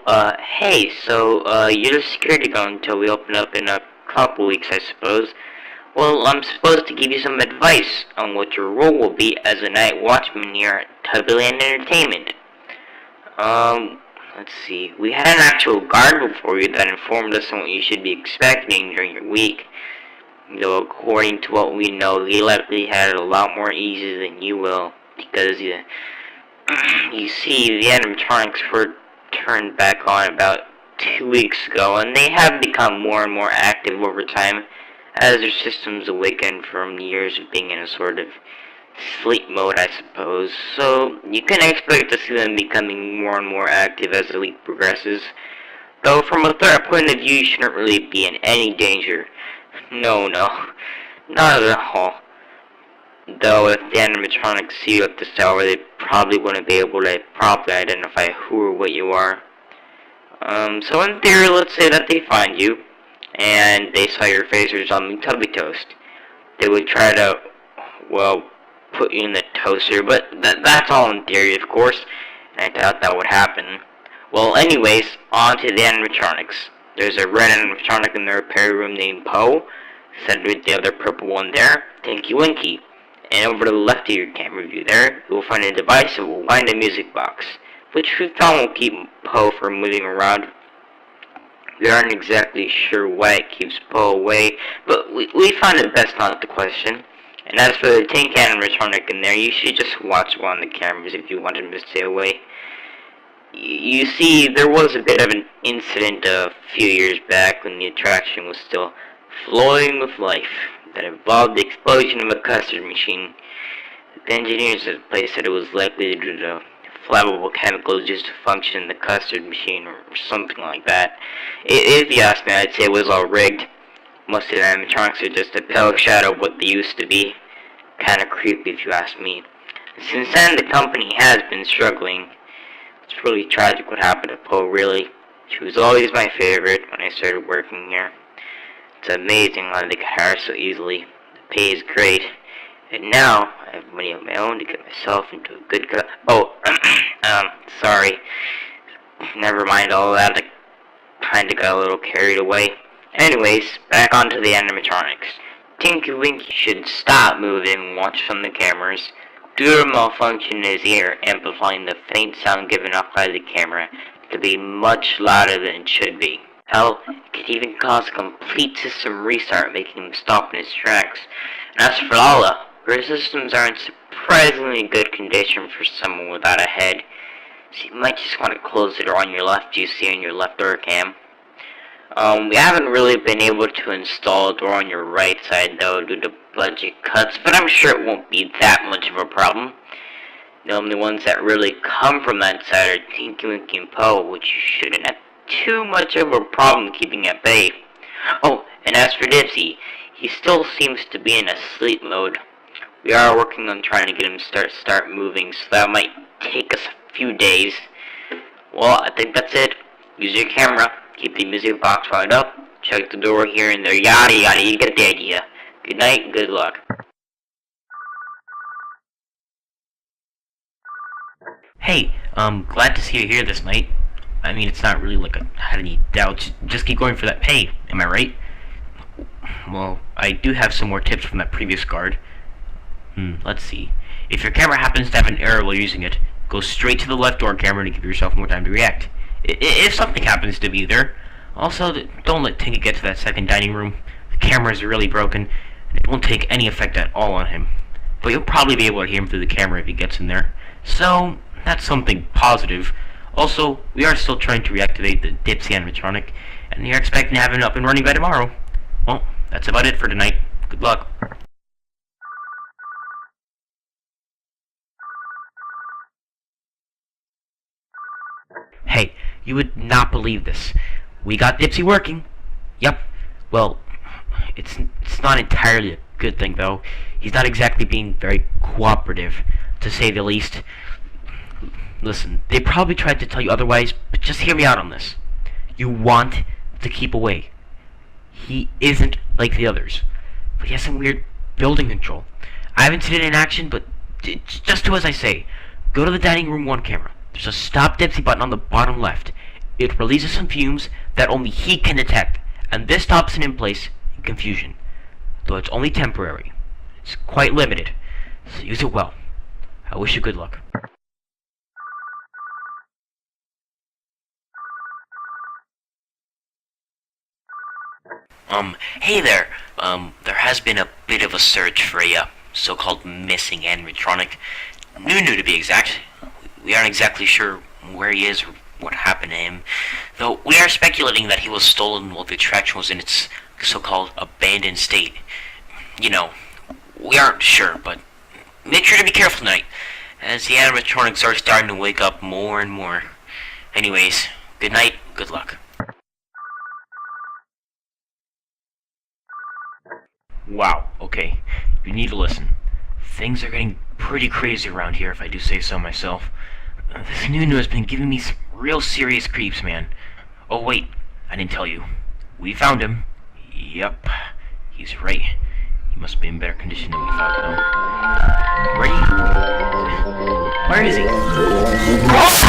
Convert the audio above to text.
Hey, you're the security guard until we open up in a couple weeks, I suppose. Well, I'm supposed to give you some advice on what your role will be as a night watchman here at Tubbyland Entertainment. Let's see. We had an actual guard before you that informed us on what you should be expecting during your week. Though, according to what we know, he likely had it a lot more easy than you will, because you see, the animatronics were turned back on about 2 weeks ago, and they have become more and more active over time as their systems awaken from years of being in a sort of sleep mode, I suppose. So you can expect to see them becoming more and more active as the week progresses. Though from a threat point of view, you shouldn't really be in any danger. No, not at all. Though if the animatronics see you at this hour, they probably wouldn't be able to properly identify who or what you are. So in theory, let's say that they find you, and they saw your face resembling Tubby Toast. They would try to, well, put you in the toaster, but that's all in theory, of course, and I doubt that would happen. Well, anyways, on to the animatronics. There's a red animatronic in the repair room named Poe, set with the other purple one there, Tinky Winky. And over to the left of your camera view there, you will find a device that will wind a music box, which we found will keep Poe from moving around. We aren't exactly sure why it keeps Poe away, but we found it best not to question. And as for the tank animatronic in there, you should just watch one of the cameras if you want him to stay away. You see, there was a bit of an incident a few years back when the attraction was still flowing with life that involved the explosion of a custard machine. The engineers at the place said it was likely due to flammable chemicals used to function in the custard machine or something like that. If you ask me, I'd say it was all rigged. Most of the animatronics are just a pale shadow of what they used to be. Kinda creepy if you ask me. Since then, the company has been struggling. It's really tragic what happened to Poe, really. She was always my favorite when I started working here. It's amazing how they could hire so easily. The pay is great. And now, I have money of my own to get myself into a good sorry. Never mind all that. I kinda got a little carried away. Anyways, back onto the animatronics. Tinky Winky should stop moving and watch from the cameras. Due to a malfunction in his ear, amplifying the faint sound given off by the camera to be much louder than it should be. Hell, it could even cause a complete system restart, making him stop in his tracks. And as for Lala, her systems are in surprisingly good condition for someone without a head. So you might just want to close the door on your left, you see on your left door cam. We haven't really been able to install a door on your right side though due to budget cuts, but I'm sure it won't be that much of a problem. The only ones that really come from that side are Tinky Winky and Poe, which you shouldn't have too much of a problem keeping at bay. Oh, and as for Dipsy, he still seems to be in a sleep mode. We are working on trying to get him to start moving, so that might take us a few days. Well, I think that's it. Use your camera, keep the music box wound up, check the door here and there, yada yada, you get the idea. Good night, good luck. Hey, glad to see you here this night. I mean, it's not really like I had any doubts. Just keep going for that pay, am I right? Well, I do have some more tips from that previous guard. Let's see. If your camera happens to have an error while using it, go straight to the left door camera to give yourself more time to react. If something happens to be there. Also, don't let Tinky get to that second dining room. The camera is really broken, and it won't take any effect at all on him. But you'll probably be able to hear him through the camera if he gets in there. So, that's something positive. Also, we are still trying to reactivate the Dipsy animatronic, and you're expecting to have it up and running by tomorrow. Well, that's about it for tonight. Good luck. Hey, you would not believe this. We got Dipsy working. Yep. Well, it's not entirely a good thing, though. He's not exactly being very cooperative, to say the least. Listen, they probably tried to tell you otherwise, but just hear me out on this. You want to keep away. He isn't like the others, but he has some weird building control. I haven't seen it in action, but just do as I say. Go to the dining room 1 camera. There's a stop Dipsy button on the bottom left. It releases some fumes that only he can detect, and this stops it in place in confusion. Though it's only temporary. It's quite limited, so use it well. I wish you good luck. Hey there. There has been a bit of a search for a so-called missing animatronic. New to be exact. We aren't exactly sure where he is or what happened to him, though we are speculating that he was stolen while the attraction was in its so-called abandoned state. You know, we aren't sure, but make sure to be careful tonight, as the animatronics are starting to wake up more and more. Anyways, good night, good luck. Wow, okay, you need to listen. Things are getting pretty crazy around here, if I do say so myself. This Nunu has been giving me some real serious creeps, man. Oh wait, I didn't tell you. We found him. Yep, he's right. He must be in better condition than we thought, though. Where is he? Oh!